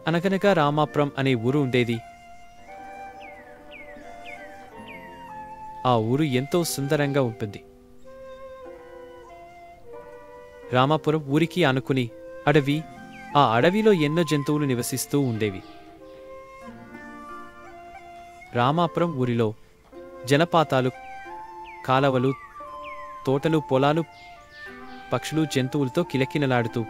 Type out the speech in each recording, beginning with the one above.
అనగనగా రామాపురం అనే ఊరు ఉండేది. ఆ ఊరు ఎంతో సుందరంగా ఉంటుంది. రామాపురం ఊరికి ఆనుకుని అడవి, ఆ అడవిలో ఎన్నో జంతువులు నివసిస్తూ ఉండేవి. రామాపురం ఊరిలో జలపాతాలు, కాలవలు, తోటలు, పొలాలు, పక్షులు, జంతువులతో కిలకిలలాడుతూ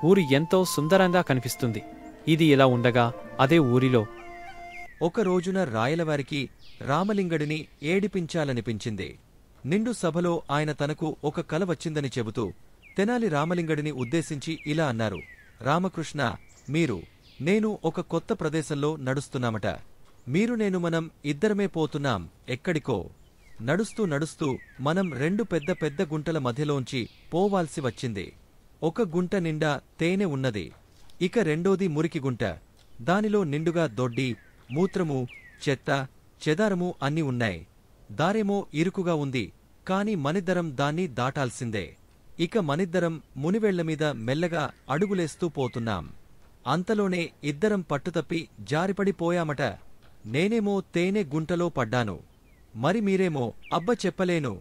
ఊరు ఎంతో సుందరంగా కనిపిస్తుంది. ఇది ఇలా ఉండగా అదే ఊరిలో ఒక రోజున రాయలవారికి రామలింగడిని ఏడిపించాలనిపించింది. నిండు సభలో ఆయన తనకు ఒక కల వచ్చిందని చెబుతూ తెనాలి రామలింగడిని ఉద్దేశించి ఇలా అన్నారు. రామకృష్ణ, నేను ఒక కొత్త ప్రదేశంలో నడుస్తున్నామట. నేను మనం ఇద్దరమే పోతున్నాం ఎక్కడికో. నడుస్తూ నడుస్తూ మనం రెండు పెద్ద పెద్ద గుంటల మధ్యలోంచి పోవాల్సి వచ్చింది. ఒక గుంట నిండా తేనె ఉన్నది. ఇక రెండోది మురికి గుంట. దానిలో నిండుగా దొడ్డి, మూత్రము, చెత్త, చెదారము అన్నీ ఉన్నాయి. దారేమో ఇరుకుగా ఉంది. కాని మనిద్దరం దాన్ని దాటాల్సిందే. ఇక మనిద్దరం మునివేళ్లమీద మెల్లగా అడుగులేస్తూ పోతున్నాం. అంతలోనే ఇద్దరం పట్టుతప్పి జారిపడిపోయామట. నేనేమో తేనె గుంటలో పడ్డాను. మరి మీరేమో అబ్బ చెప్పలేను.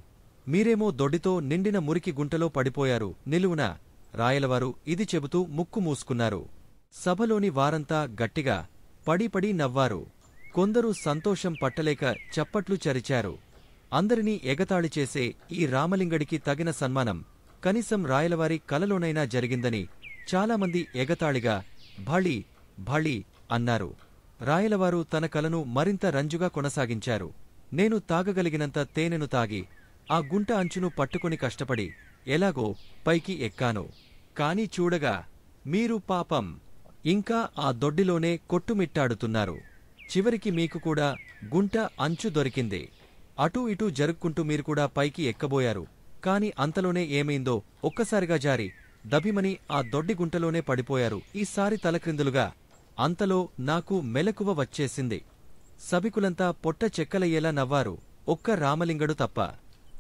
మీరేమో దొడ్డితో నిండిన మురికి గుంటలో పడిపోయారు నిలువున. రాయలవారు ఇది చెబుతూ ముక్కు మూసుకున్నారు. సభలోని వారంతా గట్టిగా పడి నవ్వారు. కొందరు సంతోషం పట్టలేక చప్పట్లు చరిచారు. అందరినీ ఎగతాళి చేసే ఈ రామలింగడికి తగిన సన్మానం కనీసం రాయలవారి కలలోనైనా జరిగిందని చాలామంది ఎగతాళిగా భళి భళి అన్నారు. రాయలవారు తన కలను మరింత రంజుగా కొనసాగించారు. నేను తాగగలిగినంత తేనెను తాగి ఆ గుంట అంచును పట్టుకుని కష్టపడి ఎలాగో పైకి ఎక్కాను. కాని చూడగా మీరు పాపం ఇంకా ఆ దొడ్డిలోనే కొట్టుమిట్టాడుతున్నారు. చివరికి మీకు కూడా గుంట అంచు దొరికింది. అటూ ఇటూ జరుక్కుంటూ మీరు కూడా పైకి ఎక్కబోయారు. కాని అంతలోనే ఏమైందో ఒక్కసారిగా జారి దభిమని ఆ దొడ్డి గుంటలోనే పడిపోయారు, ఈసారి తలక్రిందులుగా. అంతలో నాకు మెలకువ వచ్చేసింది. సభికులంతా పొట్ట చెక్కలయ్యేలా నవ్వారు, ఒక్క రామలింగడు తప్ప.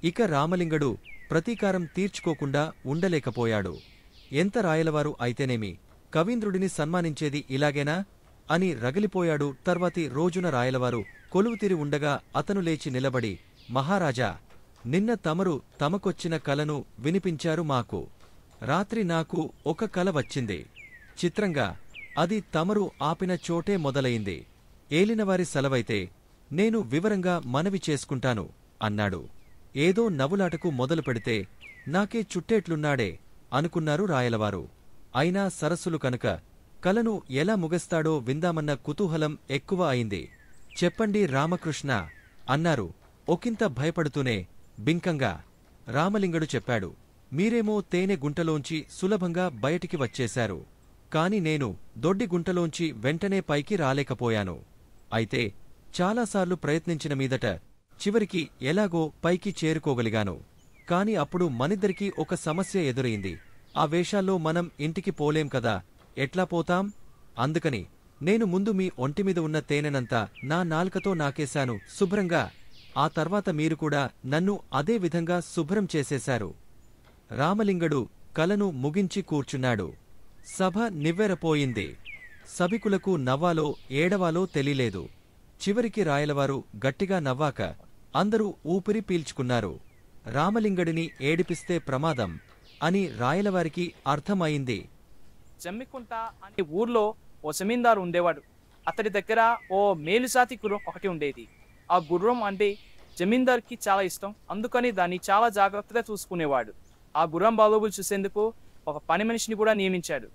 ఇక రామలింగడు ప్రతీకారం తీర్చుకోకుండా ఉండలేకపోయాడు. ఎంత రాయలవారు అయితేనేమి, కవీంద్రుడిని సన్మానించేది ఇలాగేనా అని రగిలిపోయాడు. తర్వాతి రోజున రాయలవారు కొలువుతీరి ఉండగా అతను లేచి నిలబడి, మహారాజా, నిన్న తమరు తమకొచ్చిన కలను వినిపించారు మాకు. రాత్రి నాకు ఒక కల వచ్చింది. చిత్రంగా అది తమరు ఆపిన చోటే మొదలయింది. ఏలినవారి సెలవైతే నేను వివరంగా మనవి చేసుకుంటాను అన్నాడు. ఏదో నవ్వులాటకు మొదలు పెడితే నాకే చుట్టేట్లున్నాడే అనుకున్నారు రాయలవారు. అయినా సరస్సులు కనుక కలను ఎలా ముగస్తాడో విందామన్న కుతూహలం ఎక్కువ అయింది. చెప్పండి రామకృష్ణ అన్నారు ఒకంత భయపడుతూనే బింకంగా. రామలింగడు చెప్పాడు, మీరేమో తేనె గుంటలోంచి సులభంగా బయటికి వచ్చేశారు. కాని నేను దొడ్డి గుంటలోంచి వెంటనే పైకి రాలేకపోయాను. అయితే చాలాసార్లు ప్రయత్నించిన మీదట చివరికి ఎలాగో పైకి చేరుకోగలిగాను. కాని అప్పుడు మనిద్దరికీ ఒక సమస్య ఎదురైంది. ఆ వేషాల్లో మనం ఇంటికి పోలేం కదా, ఎట్లా పోతాం? అందుకని నేను ముందు మీ ఒంటిమీద ఉన్న తేనెనంతా నా నాల్కతో నాకేశాను శుభ్రంగా. ఆ తర్వాత మీరు కూడా నన్ను అదే విధంగా శుభ్రం చేసేశారు. రామలింగడు కలను ముగించి కూర్చున్నాడు. సభ నివ్వెరపోయింది. సభికులకు నవ్వాలో ఏడవాలో తెలీలేదు. చివరికి రాయలవారు గట్టిగా నవ్వాక అందరూ ఊపిరి పీల్చుకున్నారు. రామలింగడిని ఏడిపిస్తే ప్రమాదం అని రాయలవారికి అర్థమైంది. జమ్మికుంట అనే ఊర్లో ఓ జమీందారు ఉండేవాడు. అతడి దగ్గర ఓ మేలుజాతి గుర్రం ఒకటి ఉండేది. ఆ గుర్రం అంటే జమీందార్కి చాలా ఇష్టం. అందుకని దాన్ని చాలా జాగ్రత్తగా చూసుకునేవాడు. ఆ గుర్రం బాగోగులు చూసేందుకు ఒక పని మనిషిని కూడా నియమించాడు.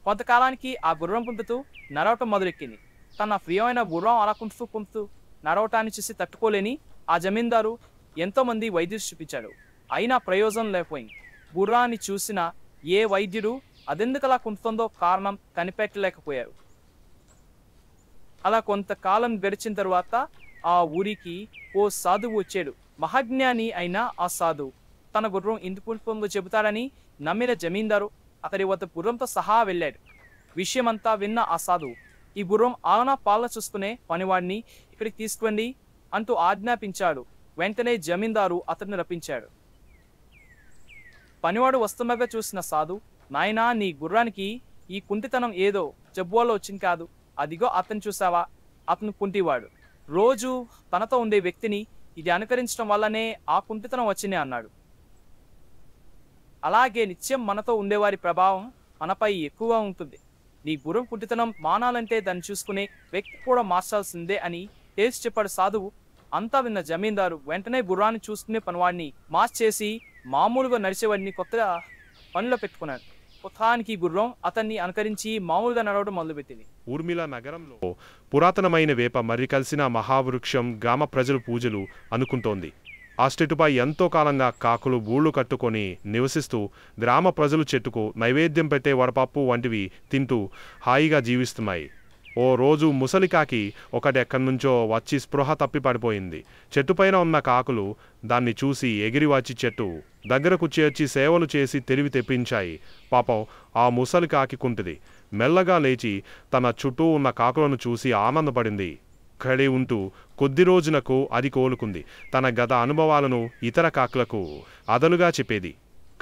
కొంతకాలానికి ఆ గుర్రం కుంటుతూ నరవటం మొదలెక్కింది. తన ప్రియమైన గుర్రం అలా కుంటుతూ నరవటాన్ని చూసి తట్టుకోలేని ఆ జమీందారు ఎంతోమంది వైద్యులు చూపించాడు. అయినా ప్రయోజనం లేకపోయింది. గుర్రాన్ని చూసిన ఏ వైద్యుడు అదెందుకలా కుంటుందో కారణం కనిపెట్టలేకపోయారు. అలా కొంతకాలం గడిచిన తరువాత ఆ ఊరికి ఓ సాధువు వచ్చాడు. మహాజ్ఞాని అయిన ఆ సాధువు తన గుర్రం ఎందుకు కుంటుందో చెబుతాడని నమ్మిన జమీందారు అతడి వద్ద గుర్రంతో సహా వెళ్ళాడు. విషయమంతా విన్న ఆ సాధువు, ఈ గుర్రం ఆలనా పాలన చూసుకునే పనివాడిని ఇక్కడికి తీసుకురండి అంటూ ఆజ్ఞాపించాడు. వెంటనే జమీందారు అతడిని రప్పించాడు. పనివాడు వస్తుండగా చూసిన సాధు, నాయనా, నీ గుర్రానికి ఈ కుంటితనం ఏదో జబ్బు వల్ల వచ్చింది కాదు. అదిగో అతను చూసావా, అతను కుంటివాడు. రోజు తనతో ఉండే వ్యక్తిని ఇది అనుకరించడం వల్లనే ఆ కుంటితనం వచ్చింది అన్నాడు. అలాగే నిత్యం మనతో ఉండేవారి ప్రభావం మనపై ఎక్కువగా ఉంటుంది. నీ గుర్రం కుంటితనం మానాలంటే దాన్ని చూసుకునే వ్యక్తి కూడా మార్చాల్సిందే అని తేల్చి చెప్పాడు సాధువు. అంతా విన్న జమీందారు వెంటనే గుర్రాన్ని చూసుకునే పనివాడిని మార్చేసి మామూలుగా నడిచేవాడిని కొత్తగా పనిలో పెట్టుకున్నాడు. కొత్తానికి గుర్రం అతన్ని అనుకరించి మామూలుగా నడవడం మొదలుపెట్టింది. ఊర్మిళ నగరంలో పురాతనమైన వేప మర్రి కలిసిన మహావృక్షం గ్రామ ప్రజలు పూజలు అనుకుంటోంది. ఆ చెట్టుపై ఎంతో కాలంగా కాకులు గూళ్ళు కట్టుకొని నివసిస్తూ గ్రామ ప్రజలు చెట్టుకు నైవేద్యం పెట్టే వడపప్పు వంటివి తింటూ హాయిగా జీవిస్తున్నాయి. ఓ రోజు ముసలికాకి ఒకటెక్కడి నుంచో వచ్చి స్పృహ తప్పి పడిపోయింది. చెట్టుపైన ఉన్న కాకులు దాన్ని చూసి ఎగిరి వచ్చి చెట్టు దగ్గరకు చేర్చి సేవలు చేసి తెలివి తెప్పించాయి. పాపం ఆ ముసలికాకి కుంటిది. మెల్లగా లేచి తన చుట్టూ ఉన్న కాకులను చూసి ఆనందపడింది. ఖడి ఉంటూ కొద్ది రోజులకు అది కోలుకుంది. తన గత అనుభవాలను ఇతర కాకులకు అదనుగా చెప్పేది.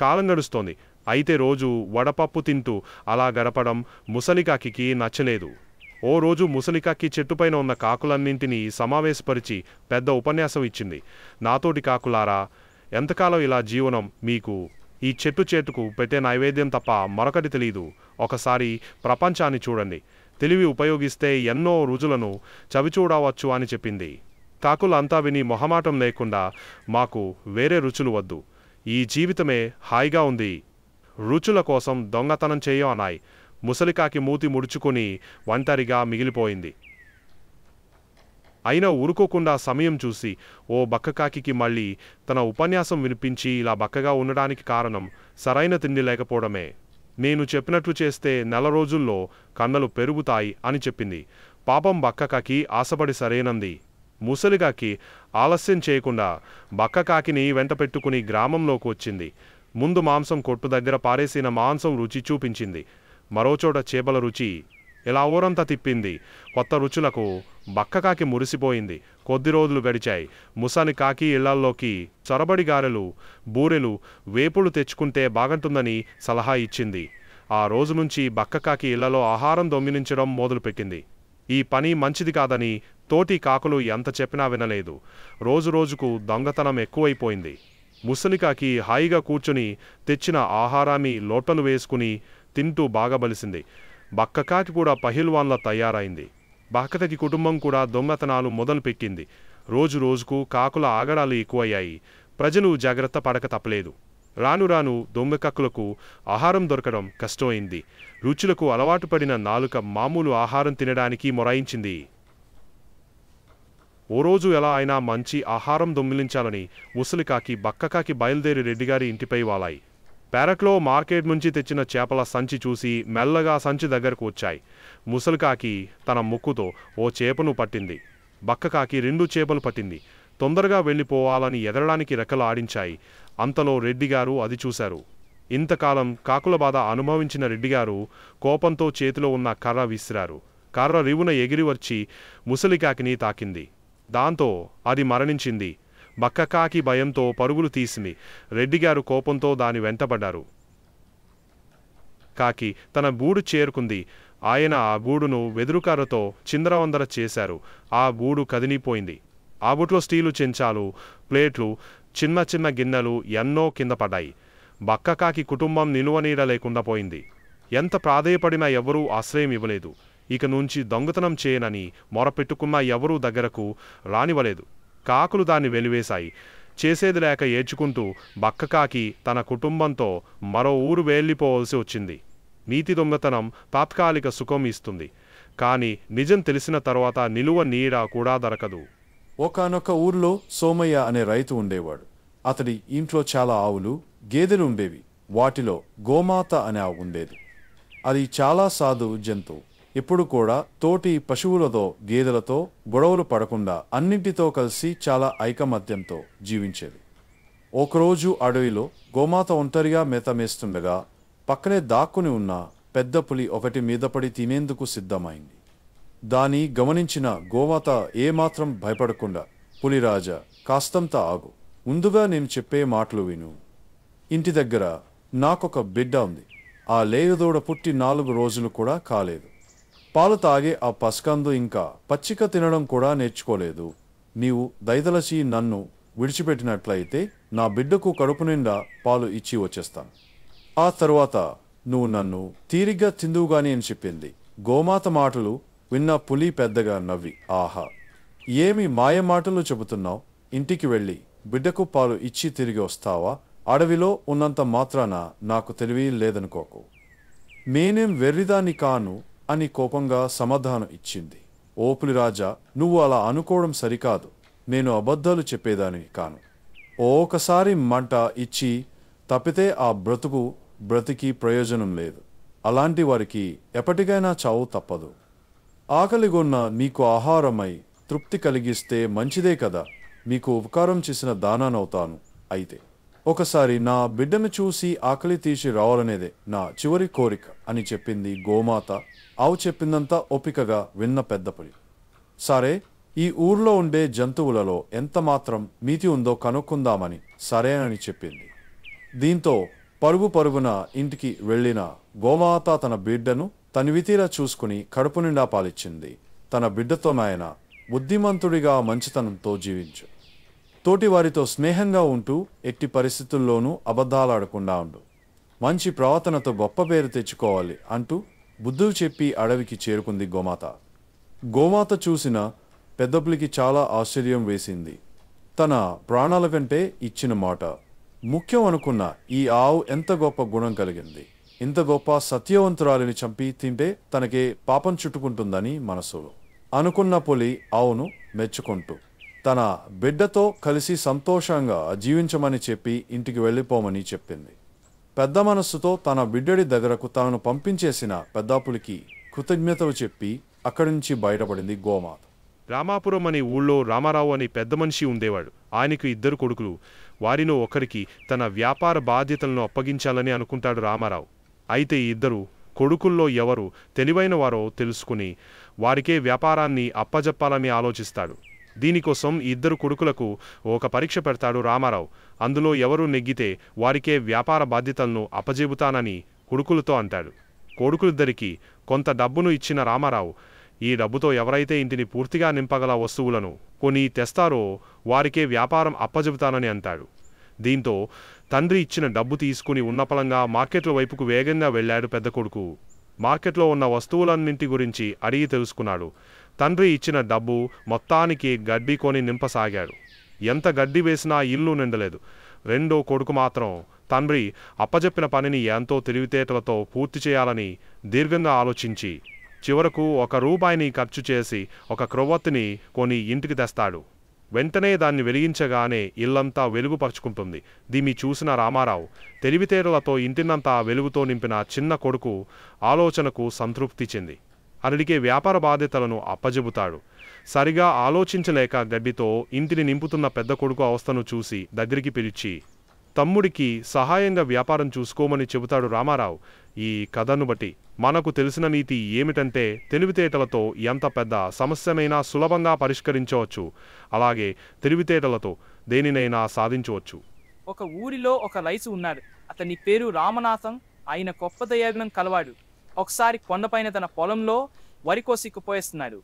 కాలం గడుస్తోంది. అయితే రోజు వడపప్పు తింటూ అలా గడపడం ముసలికాకి నచ్చలేదు. ఓ రోజు ముసలికాకి చెట్టుపైన ఉన్న కాకులన్నింటినీ సమావేశపరిచి పెద్ద ఉపన్యాసం ఇచ్చింది. నాతోటి కాకులారా, ఎంతకాలం ఇలా జీవనం మీకు? ఈ చెట్టుకు పెట్టే నైవేద్యం తప్ప మరొకటి తెలీదు. ఒకసారి ప్రపంచాన్ని చూడండి. తెలివి ఉపయోగిస్తే ఎన్నో రుచులను చవిచూడవచ్చు అని చెప్పింది. కాకులంతా విని మొహమాటం లేకుండా, మాకు వేరే రుచులు వద్దు, ఈ జీవితమే హాయిగా ఉంది, రుచుల కోసం దొంగతనం చేయం అన్నాయి. ముసలికాకి మూతి ముడుచుకొని ఒంటరిగా మిగిలిపోయింది. అయినా ఊరుకోకుండా సమయం చూసి ఓ బక్కకాకి మళ్ళీ తన ఉపన్యాసం వినిపించి, ఇలా బక్కగా ఉండడానికి కారణం సరైన తిండి లేకపోవడమే. నేను చెప్పినట్లు చేస్తే 4 రోజుల్లో కండలు పెరుగుతాయి అని చెప్పింది. పాపం బక్కకాకి ఆశపడి సరేనంది. ముసలికాకి ఆలస్యం చేయకుండా బక్కకాకిని వెంట పెట్టుకుని గ్రామంలోకి వచ్చింది. ముందు మాంసం కొట్టు దగ్గర పారేసిన మాంసం రుచి చూపించింది. మరోచోట చేపల రుచి. ఇలా ఊరంతా తిప్పింది. కొత్త రుచులకు బక్కకాకి మురిసిపోయింది. కొద్ది రోజులు గడిచాయి. ముసలి కాకి ఇళ్లల్లోకి చొరబడి గారెలు, బూరెలు, వేపులు తెచ్చుకుంటే బాగుంటుందని సలహా ఇచ్చింది. ఆ రోజు నుంచి బక్కకాకి ఇళ్లలో ఆహారం దొంగిలించడం మొదలుపెట్టింది. ఈ పని మంచిది కాదని తోటి కాకులు ఎంత చెప్పినా వినలేదు. రోజురోజుకు దొంగతనం ఎక్కువైపోయింది. ముసలికాకి హాయిగా కూర్చుని తెచ్చిన ఆహారాన్ని లోటలు వేసుకుని తింటూ బాగా బలిసింది. బక్కకాకి కూడా పహిల్వాన్లా తయారైంది. బక్కకి కుటుంబం కూడా దొంగతనాలు మొదలుపెట్టింది. రోజు రోజుకు కాకుల ఆగడాలు ఎక్కువయ్యాయి. ప్రజలు జాగ్రత్త పడక తప్పలేదు. రాను రాను దొంగకక్కులకు ఆహారం దొరకడం కష్టమైంది. రుచులకు అలవాటు పడిన నాలుక మామూలు ఆహారం తినడానికి మొరాయించింది. ఓ రోజు ఎలా అయినా మంచి ఆహారం దొంగిలించాలని ముసలికాకి బక్కకాకి బయలుదేరి రెడ్డిగారి ఇంటిపై వాలాయి. పెరట్లో మార్కెట్ నుంచి తెచ్చిన చేపల సంచి చూసి మెల్లగా సంచి దగ్గరకు వచ్చాయి. ముసలికాకి తన ముక్కుతో ఓ చేపను పట్టింది. బక్కకాకి 2 చేపలు పట్టింది. తొందరగా వెళ్ళిపోవాలని ఎగరడానికి రెక్కలు ఆడించాయి. అంతలో రెడ్డిగారు అది చూశారు. ఇంతకాలం కాకుల బాధ అనుభవించిన రెడ్డిగారు కోపంతో చేతిలో ఉన్న కర్ర విసిరారు. కర్ర రివున ఎగిరి వచ్చి ముసలికాకిని తాకింది. దాంతో అది మరణించింది. బక్కకాకి భయంతో పరుగులు తీసింది. రెడ్డిగారు కోపంతో దాని వెంటబడ్డారు. కాకి తన గూడు చేరుకుంది. ఆయన ఆ గూడును వెదురుకర్రతో చిందరవందర చేశారు. ఆ గూడు కదిలిపోయింది. ఆ బుట్లో స్టీలు చెంచాలు, ప్లేట్లు, చిన్న చిన్న గిన్నెలు ఎన్నో కింద పడ్డాయి. బక్కకాకి కుటుంబం నిలువనీడ లేకుండా పోయింది. ఎంత ప్రాధేయపడినా ఎవరూ ఆశ్రయం ఇవ్వలేదు. ఇక నుంచి దొంగతనం చేయనని మొరపెట్టుకున్నా ఎవరూ దగ్గరకు రానివ్వలేదు. కాకులు దాన్ని వెలివేశాయి. చేసేది లేక ఏడ్చుకుంటూ బక్కకాకి తన కుటుంబంతో మరో ఊరు వెళ్ళిపోవలసి వచ్చింది. నీతి దొంగతనం తాత్కాలిక సుఖం ఇస్తుంది, కానీ నిజం తెలిసిన తర్వాత నిలువ నీడ కూడా దొరకదు. ఒకానొక ఊర్లో సోమయ్య అనే రైతు ఉండేవాడు. అతడి ఇంట్లో చాలా ఆవులు, గేదెలు ఉండేవి. వాటిలో గోమాత అనే ఆవు ఉండేది. అది చాలా సాధువు జంతువు. ఎప్పుడు కూడా తోటి పశువులతో, గేదెలతో గొడవలు పడకుండా అన్నింటితో కలిసి చాలా ఐకమత్యంతో జీవించేది. ఒకరోజు అడవిలో గోమాత ఒంటరిగా మేత మేస్తుండగా పక్కనే దాక్కుని ఉన్న పెద్ద పులి ఒకటి మీదపడి తినేందుకు సిద్ధమైంది. దాన్ని గమనించిన గోమాత ఏమాత్రం భయపడకుండా, పులిరాజా, కాస్తంత ఆగు, ముందుగా నేను చెప్పే మాటలు విను. ఇంటి దగ్గర నాకొక బిడ్డ ఉంది. ఆ లేగదూడ పుట్టి 4 రోజులు కూడా కాలేదు. పాలు తాగే ఆ పసికందు ఇంకా పచ్చిక తినడం కూడా నేర్చుకోలేదు. నీవు దయదలచి నన్ను విడిచిపెట్టినట్లయితే నా బిడ్డకు కడుపు నిండా పాలు ఇచ్చి వచ్చేస్తాను. ఆ తరువాత నువ్వు నన్ను తీరిగ్గా తిందువుగాని అని చెప్పింది. గోమాత మాటలు విన్న పులి పెద్దగా నవ్వి, ఆహా, ఏమి మాయ మాటలు చెబుతున్నావు? ఇంటికి వెళ్ళి బిడ్డకు పాలు ఇచ్చి తిరిగి వస్తావా? అడవిలో ఉన్నంత మాత్రాన నాకు తెలివి లేదనుకోకు. నేనేం వెర్రిదాన్ని కాను అని కోపంగా సమాధానం ఇచ్చింది. ఓ పులిరాజా, నువ్వు అలా అనుకోవడం సరికాదు. నేను అబద్ధాలు చెప్పేదాన్ని కాను. ఒకసారి మంట ఇచ్చి తప్పితే ఆ బ్రతికి ప్రయోజనం లేదు. అలాంటి వారికి ఎప్పటికైనా చావు తప్పదు. ఆకలిగొన్న నీకు ఆహారమై తృప్తి కలిగిస్తే మంచిదే కదా. మీకు ఉపకారం చేసిన దానానవుతాను. అయితే ఒకసారి నా బిడ్డను చూసి ఆకలి తీసి రావాలనేదే నా చివరి కోరిక అని చెప్పింది గోమాత. ఆవు చెప్పిందంతా ఓపికగా విన్న పెద్ద పులి, సరే, ఈ ఊర్లో ఉండే జంతువులలో ఎంత మాత్రం నీతి ఉందో కనుక్కుందామని సరే అని చెప్పింది. దీంతో పరుగున ఇంటికి వెళ్లిన గోమాత తన బిడ్డను తనివితీరా చూసుకుని కడుపు నిండా పాలిచ్చింది. తన బిడ్డతో నాయన, బుద్ధిమంతుడిగా మంచితనంతో జీవించు. తోటివారితో స్నేహంగా ఉంటూ ఎట్టి పరిస్థితుల్లోనూ అబద్ధాలాడకుండా ఉండు. మంచి ప్రవర్తనతో గొప్ప పేరు తెచ్చుకోవాలి అంటూ బుద్ధులు చెప్పి అడవికి చేరుకుంది గోమాత. గోమాత చూసిన పెద్దపులికి చాలా ఆశ్చర్యం వేసింది. తన ప్రాణాల కంటే ఇచ్చిన మాట ముఖ్యం అనుకున్న ఈ ఆవు ఎంత గొప్ప గుణం కలిగింది. ఇంత గొప్ప సత్యవంతురాలిని చంపి తింటే తనకే పాపం చుట్టుకుంటుందని మనసులో అనుకున్న పులి ఆవును మెచ్చుకుంటూ తన బిడ్డతో కలిసి సంతోషంగా జీవించమని చెప్పి ఇంటికి వెళ్ళిపోమని చెప్పింది. పెద్ద మనస్సుతో తన బిడ్డడి దగ్గరకు తనను పంపించేసిన పెద్దాపులికి కృతజ్ఞతలు చెప్పి అక్కడి నుంచి బయటపడింది గోమాత. రామాపురం అనే ఊళ్ళో రామారావు అనే పెద్ద మనిషి ఉండేవాడు. ఆయనకు 2 కొడుకులు. వారిలో ఒకరికి తన వ్యాపార బాధ్యతలను అప్పగించాలని అనుకుంటాడు రామారావు. అయితే 2 కొడుకుల్లో ఎవరు తెలివైన వారో తెలుసుకుని వారికే వ్యాపారాన్ని అప్పజెప్పాలని ఆలోచిస్తాడు. దీనికోసం 2 కొడుకులకు ఒక పరీక్ష పెడతాడు రామారావు. అందులో ఎవరు నెగ్గితే వారికే వ్యాపార బాధ్యతలను అప్పజెబుతానని కొడుకులతో అంటాడు. కొడుకులిద్దరికీ కొంత డబ్బును ఇచ్చిన రామారావు, ఈ డబ్బుతో ఎవరైతే ఇంటిని పూర్తిగా నింపగల వస్తువులను కొని తెస్తారో వారికే వ్యాపారం అప్పజెబుతానని అంటాడు. దీంతో తండ్రి ఇచ్చిన డబ్బు తీసుకుని ఉన్నపలంగా మార్కెట్ల వైపుకు వేగంగా వెళ్లాడు పెద్ద కొడుకు. మార్కెట్లో ఉన్న వస్తువులన్నింటి గురించి అడిగి తెలుసుకున్నాడు. తండ్రి ఇచ్చిన డబ్బు మొత్తానికి గడ్డి కొని నింపసాగాడు. ఎంత గడ్డి వేసినా ఇల్లు నిండలేదు. రెండో కొడుకు మాత్రం తండ్రి అప్పజెప్పిన పనిని ఎంతో తెలివితేటలతో పూర్తి చేయాలని దీర్ఘంగా ఆలోచించి చివరకు ₹1 ఖర్చు చేసి ఒక క్రొవ్వొత్తిని కొని ఇంటికి తెస్తాడు. వెంటనే దాన్ని వెలిగించగానే ఇల్లంతా వెలుగుపరుచుకుంటుంది. దీన్ని చూసిన రామారావు తెలివితేటలతో ఇంటినంతా వెలుగుతో నింపిన చిన్న కొడుకు ఆలోచనకు సంతృప్తి చెంది అతడికే వ్యాపార బాధ్యతలను అప్పజెబుతాడు. సరిగా ఆలోచించలేక గడ్డితో ఇంటిని నింపుతున్న పెద్ద కొడుకు అవస్థను చూసి దగ్గరికి పిలిచి తమ్ముడికి సహాయంగా వ్యాపారం చూసుకోమని చెబుతాడు రామారావు. ఈ కథను బట్టి మనకు తెలిసిన నీతి ఏమిటంటే తెలివితేటలతో ఎంత పెద్ద సమస్యనైనా సులభంగా పరిష్కరించవచ్చు. అలాగే తెలివితేటలతో దేనినైనా సాధించవచ్చు. ఒక ఊరిలో ఒక రైతు ఉన్నాడు. అతని పేరు రామనాథం. ఆయన గొప్ప దయాగుణం కలవాడు. ఒకసారి కొండపైన తన పొలంలో వరి కోసిక్కుపోయేస్తున్నాడు.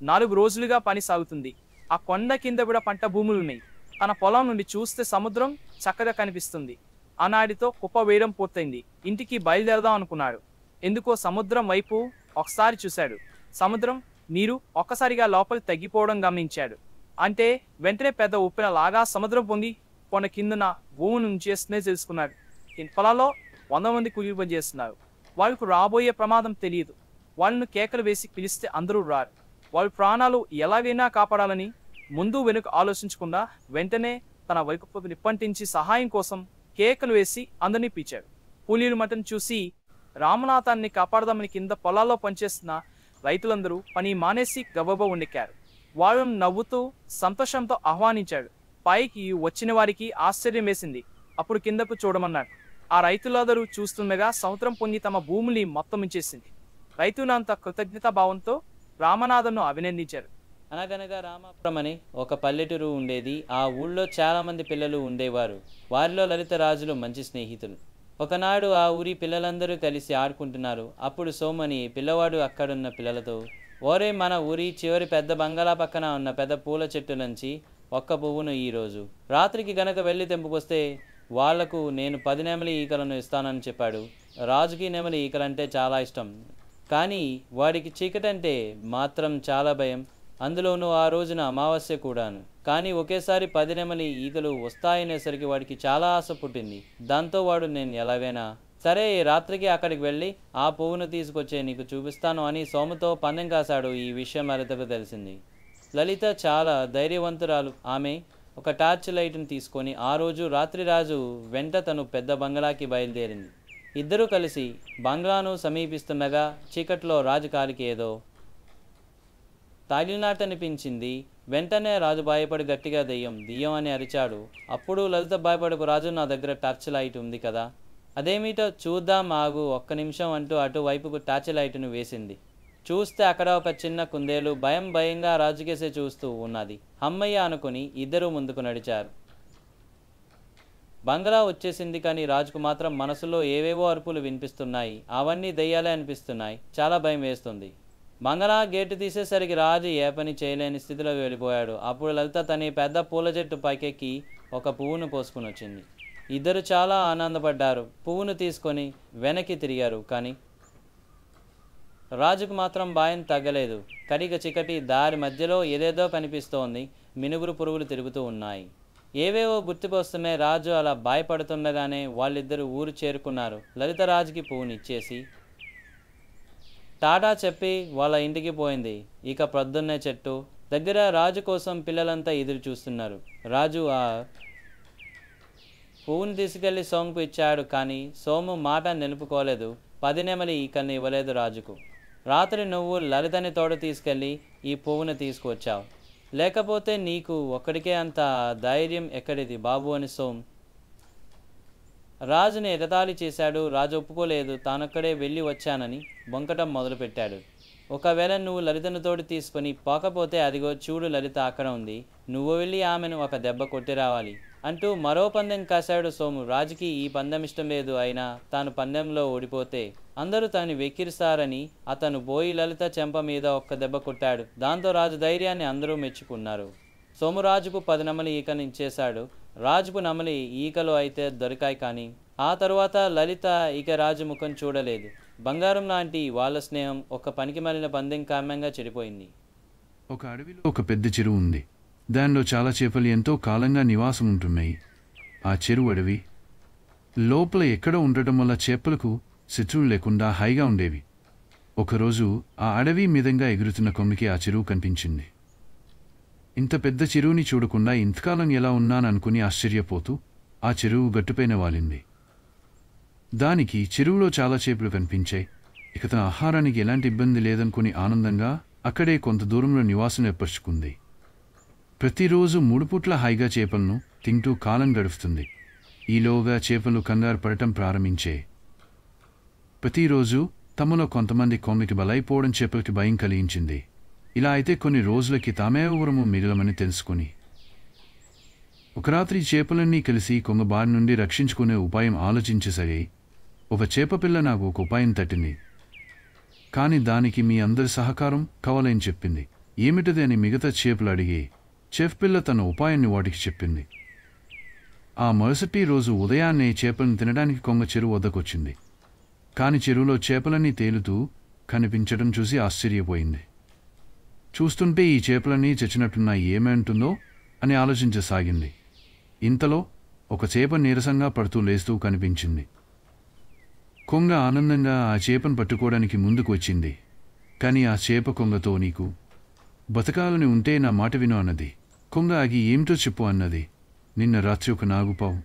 4 రోజులుగా పని సాగుతుంది. ఆ కొండ కింద కూడా పంట భూములున్నాయి. తన పొలం నుండి చూస్తే సముద్రం చక్కగా కనిపిస్తుంది. ఆనాడితో కుప్ప వేయడం పూర్తయింది. ఇంటికి బయలుదేరదాం అనుకున్నాడు. ఎందుకో సముద్రం వైపు ఒకసారి చూశాడు. సముద్రం నీరు ఒక్కసారిగా లోపలి తగ్గిపోవడం గమనించాడు. అంటే వెంటనే పెద్ద ఉప్పెన లాగా సముద్రం పొంగి కొండ కిందన భూమి నుంచి తెలుసుకున్నాడు. పొలాల్లో 100 మంది కూలి పని చేస్తున్నారు. వాళ్ళకు రాబోయే ప్రమాదం తెలియదు. వాళ్ళను కేకలు వేసి పిలిస్తే అందరూ రారు. వాళ్ళ ప్రాణాలు ఎలాగైనా కాపాడాలని ముందు వెనుక ఆలోచించకుండా వెంటనే తన వైపు నిప్పంటించి సహాయం కోసం కేకలు వేసి అందరినీ పిలిచాడు. కూలీలు మటను చూసి రామనాథాన్ని కాపాడదామని కింద పొలాల్లో పనిచేస్తున్న రైతులందరూ పని మానేసి గబగబా ఉండెక్కారు. వాళ్ళను నవ్వుతూ సంతోషంతో ఆహ్వానించాడు. పైకి వచ్చిన వారికి ఆశ్చర్యం వేసింది. అప్పుడు కిందకు చూడమన్నాడు. ఆ రైతులందరూ చూస్తుండగా సముద్రం పొంగి తమ భూముల్ని మొత్తం ముంచేసింది. రైతులంతా కృతజ్ఞతా భావంతో రామనాథన్ను అభినందించారు. అనగనగా రామాపురం అని ఒక పల్లెటూరు ఉండేది. ఆ ఊళ్ళో చాలామంది పిల్లలు ఉండేవారు. వారిలో లలిత రాజులు మంచి స్నేహితులు. ఒకనాడు ఆ ఊరి పిల్లలందరూ కలిసి ఆడుకుంటున్నారు. అప్పుడు సోమని పిల్లవాడు అక్కడున్న పిల్లలతో, ఓరే, మన ఊరి చివరి పెద్ద బంగాళా పక్కన ఉన్న పెద్ద పూల చెట్టు నుంచి ఒక్క పువ్వును ఈరోజు రాత్రికి గనక వెళ్ళి తెంపుకొస్తే వాళ్లకు నేను 10 నెమలి ఈకలను ఇస్తానని చెప్పాడు. రాజుకి నెమలి ఈకలంటే చాలా ఇష్టం, కానీ వాడికి చీకటంటే మాత్రం చాలా భయం. అందులోనూ ఆ రోజున అమావాస్య కూడాను. కానీ ఒకేసారి 10 నెమలి ఈకలు వస్తాయనేసరికి వాడికి చాలా ఆశ పుట్టింది. దాంతో వాడు, నేను ఎలాగైనా సరే రాత్రికి అక్కడికి వెళ్ళి ఆ పువ్వును తీసుకొచ్చే నీకు చూపిస్తాను అని సోముతో పందెం కాశాడు. ఈ విషయం లలితకు తెలిసింది. లలిత చాలా ధైర్యవంతురాలు. ఆమె ఒక టార్చ్ లైట్ను తీసుకొని ఆ రోజు రాత్రి రాజు వెంట తను పెద్ద బంగ్లాకి బయలుదేరింది. ఇద్దరూ కలిసి బంగ్లాను సమీపిస్తుండగా చీకట్లో రాజు కాలికి ఏదో తాగిలినట్టనిపించింది. వెంటనే రాజు భయపడి గట్టిగా దెయ్యం అని అరిచాడు. అప్పుడు లలిత భయపడకు రాజు, నా దగ్గర టార్చ్ లైట్ ఉంది కదా, అదేమిటో చూద్దాం ఆగు, ఒక్క నిమిషం అంటూ అటువైపుకు టార్చ్ లైట్ను వేసింది. చూస్తే అక్కడ ఒక చిన్న కుందేలు భయంగా రాజుకేసే చూస్తూ ఉన్నది. అమ్మయ్య అనుకుని ఇద్దరూ ముందుకు నడిచారు. బంగ్లా వచ్చేసింది, కానీ రాజుకు మాత్రం మనసులో ఏవేవో అరుపులు వినిపిస్తున్నాయి. అవన్నీ దెయ్యాలే అనిపిస్తున్నాయి. చాలా భయం వేస్తుంది. బంగ్లా గేటు తీసేసరికి రాజు ఏ పని చేయలేని స్థితిలో వెళ్ళిపోయాడు. అప్పుడు లలిత తన పెద్ద పూల చెట్టు పైకెక్కి ఒక పువ్వును పోసుకుని వచ్చింది. ఇద్దరు చాలా ఆనందపడ్డారు. పువ్వును తీసుకొని వెనక్కి తిరిగారు. కానీ రాజుకు మాత్రం భయం తగ్గలేదు. కటిక చికటి దారి మధ్యలో ఏదేదో కనిపిస్తోంది. మినుగురు పురుగులు తిరుగుతూ ఉన్నాయి. ఏవేవో గుర్తుకొస్తున్నాయి. రాజు అలా భయపడుతుండగానే వాళ్ళిద్దరూ ఊరు చేరుకున్నారు. లలిత రాజుకి పువ్వునిచ్చేసి టాటా చెప్పి వాళ్ళ ఇంటికి పోయింది. ఇక ప్రొద్దున్నే చెట్టు దగ్గర రాజు కోసం పిల్లలంతా ఎదురు చూస్తున్నారు. రాజు ఆ పువ్వును తీసుకెళ్లి సోముకు ఇచ్చాడు. కానీ సోము మాట నిలుపుకోలేదు. 10 నెమలి ఈకల్ని ఇవ్వలేదు రాజుకు. రాత్రి నువ్వు లలితని తోడు తీసుకెళ్ళి ఈ పువ్వును తీసుకువచ్చావు, లేకపోతే నీకు ఒక్కడికే అంత ధైర్యం ఎక్కడిది బాబు అని సోము రాజుని ఎగతాళి చేశాడు. రాజు ఒప్పుకోలేదు. తానొక్కడే వెళ్ళి వచ్చానని బొంకటం మొదలుపెట్టాడు. ఒకవేళ నువ్వు లలితను తోడు తీసుకొని పోకపోతే అదిగో చూడు లలిత అక్కడ ఉంది, నువ్వు వెళ్ళి ఆమెను ఒక దెబ్బ కొట్టి రావాలి అంటూ మరో పందెం కాశాడు సోము. రాజుకి ఈ పందెం ఇష్టం లేదు. అయినా తాను పందెంలో ఓడిపోతే అందరూ తాను వెక్కిరిస్తారని అతను పోయి లలిత చెంప మీద ఒక్క దెబ్బ కొట్టాడు. దాంతో రాజు ధైర్యాన్ని అందరూ మెచ్చుకున్నారు. సోమురాజుకు 10 నెమలి ఈకను ఇచ్చేశాడు. రాజుకు నెమలి ఈకలు అయితే దొరికాయి. కానీ ఆ తరువాత లలిత ఇక రాజు ముఖం చూడలేదు. బంగారం లాంటి వాళ్ళ స్నేహం ఒక పనికిమాలిన పందెం కారణంగా చెడిపోయింది. ఒక అడవిలో ఒక పెద్ద చెరువు ఉంది. దానిలో చాలా చేపలు ఎంతో కాలంగా నివాసం ఉంటున్నాయి. ఆ చెరువు అడవి లోపల ఎక్కడ ఉండటం వల్ల చేపలకు శత్రువులు లేకుండా హాయిగా ఉండేవి. ఒకరోజు ఆ అడవి మీదంగా ఎగురుతున్న కొమ్మికి ఆ చెరువు కనిపించింది. ఇంత పెద్ద చెరువుని చూడకుండా ఇంతకాలం ఎలా ఉన్నాననుకుని ఆశ్చర్యపోతూ ఆ చెరువు గట్టుపైన వాలింది. దానికి చెరువులో చాలా చేపలు కనిపించాయి. ఇక తన ఆహారానికి ఎలాంటి ఇబ్బంది లేదనుకుని ఆనందంగా అక్కడే కొంత దూరంలో నివాసం ఏర్పరచుకుంది. ప్రతిరోజు 3 పూట్ల హాయిగా చేపలను తింటూ కాలం గడుపుతుంది. ఈలోగా చేపలు కంగారు పడటం ప్రారంభించే. ప్రతిరోజు తమలో కొంతమంది కొమ్మికి బలైపోవడం చేపలకి భయం కలిగించింది. ఇలా అయితే కొన్ని రోజులకి తామే ఊరము మిగలమని తెలుసుకుని ఒక రాత్రి చేపలన్నీ కలిసి కొంగ బారి నుండి రక్షించుకునే ఉపాయం ఆలోచించేసరి ఒక చేపపిల్ల నాకు ఒక ఉపాయం తట్టింది. కానీ దానికి మీ అందరి సహకారం కావాలని చెప్పింది. ఏమిటది అని మిగతా చేపలు అడిగి చెఫ్ పిల్ల తన ఉపాయాన్ని వాటికి చెప్పింది. ఆ మరుసటి రోజు ఉదయాన్నే చేపలను తినడానికి కొంగ చెరువు వద్దకొచ్చింది. కాని చెరువులో చేపలన్నీ తేలుతూ కనిపించడం చూసి ఆశ్చర్యపోయింది. చూస్తుంటే ఈ చేపలన్నీ చచ్చినట్టున్నా ఏమంటుందో అని ఆలోచించసాగింది. ఇంతలో ఒక చేప నీరసంగా పడుతూ లేస్తూ కనిపించింది. కొంగ ఆనందంగా ఆ చేపను పట్టుకోవడానికి ముందుకు వచ్చింది. కానీ ఆ చేప కొంగతో, నీకు బతకాలని ఉంటే నా మాట విను అన్నది. కొంగ ఆగి ఏమిటో చెప్పు అన్నది. నిన్న రాత్రి ఒక నాగుపావు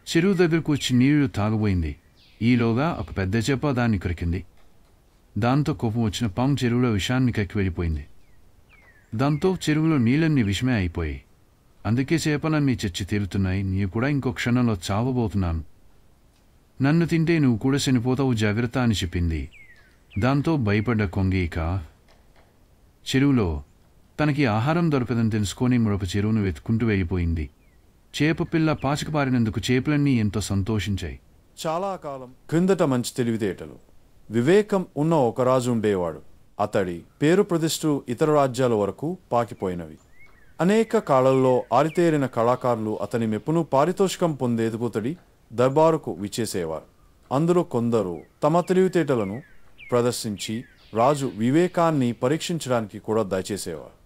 చెరువు దగ్గరకు వచ్చి నీళ్లు తాగబోయింది. ఈలోగా ఒక పెద్ద చేప దాన్ని కొరికింది. దాంతో కోపం వచ్చిన పాము చెరువులో విషాన్ని కక్కి వెళ్ళిపోయింది. దాంతో చెరువులో నీళ్ళన్నీ విషమే అయిపోయాయి. అందుకే చేపలన్నీ చచ్చి తీరుతున్నాయి. నీవు కూడా ఇంకో క్షణంలో చావబోతున్నాను. నన్ను తింటే నువ్వు కూడా చనిపోతావు, జాగ్రత్త అని చెప్పింది. దాంతో భయపడ్డ కొంగీక చెరువులో తనకి ఆహారం దొరకదని తెలుసుకొని మరొక చెరువును వెతుక్కుంటూ వెళ్ళిపోయింది. చేప పిల్ల పాచికపారినందుకు చేపలన్నీ ఎంతో సంతోషించాయి. చాలా కాలం క్రిందట మంచి తెలివితేటలు వివేకం ఉన్న ఒక రాజు ఉండేవాడు. అతడి పేరు ప్రతిష్టలు ఇతర రాజ్యాల వరకు పాకిపోయినవి. అనేక కాలాల్లో ఆరితేరిన కళాకారులు అతని మెప్పును పారితోషికం పొందేందుకు అతడి దర్బారుకు విచ్చేసేవారు. అందులో కొందరు తమ తెలివితేటలను ప్రదర్శించి రాజు వివేకాన్ని పరీక్షించడానికి కూడా దయచేసేవారు.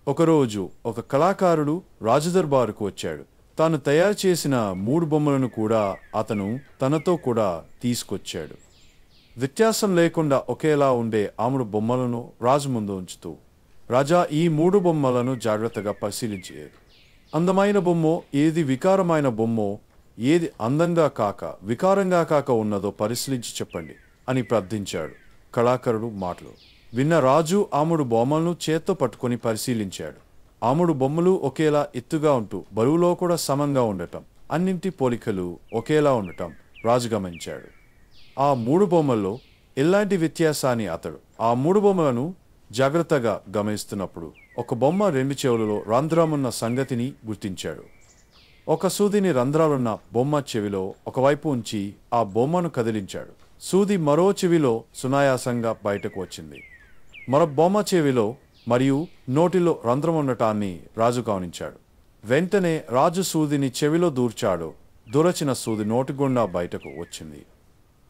ఒకరోజు ఒక కళాకారుడు రాజదర్బారుకు వచ్చాడు. తాను తయారు చేసిన 3 బొమ్మలను కూడా అతను తనతో కూడా తీసుకొచ్చాడు. వ్యత్యాసం లేకుండా ఒకేలా ఉండే 3 బొమ్మలను రాజు ముందు ఉంచుతూ, రాజా ఈ 3 బొమ్మలను జాగ్రత్తగా పరిశీలించేది. అందమైన బొమ్మో, ఏది వికారమైన బొమ్మో, ఏది అందంగా కాక వికారంగా కాక ఉన్నదో పరిశీలించి చెప్పండి అని ప్రార్థించాడు. కళాకారుడు మాటలు విన్న రాజు 3 బొమ్మలను చేత్తో పట్టుకొని పరిశీలించాడు. 3 బొమ్మలు ఒకేలా ఎత్తుగా ఉంటూ బరువులో కూడా సమంగా ఉండటం, అన్నింటి పోలికలు ఒకేలా ఉండటం రాజు గమనించాడు. ఆ 3 బొమ్మల్లో ఎలాంటి వ్యత్యాసాన్ని అతడు ఆ 3 బొమ్మలను జాగ్రత్తగా గమనిస్తున్నప్పుడు ఒక బొమ్మ 2 చెవులలో రంధ్రమున్న సంగతిని గుర్తించాడు. ఒక సూదిని రంధ్రాలున్న బొమ్మ చెవిలో ఒకవైపు ఉంచి ఆ బొమ్మను కదిలించాడు. సూది మరో చెవిలో సునాయాసంగా బయటకు వచ్చింది. మరో బొమ్మ చెవిలో మరియు నోటిలో రంధ్రం ఉండటాన్ని రాజు గమనించాడు. వెంటనే రాజు సూదిని చెవిలో దూర్చాడు. దూరచిన సూది నోటిగుండా బయటకు వచ్చింది.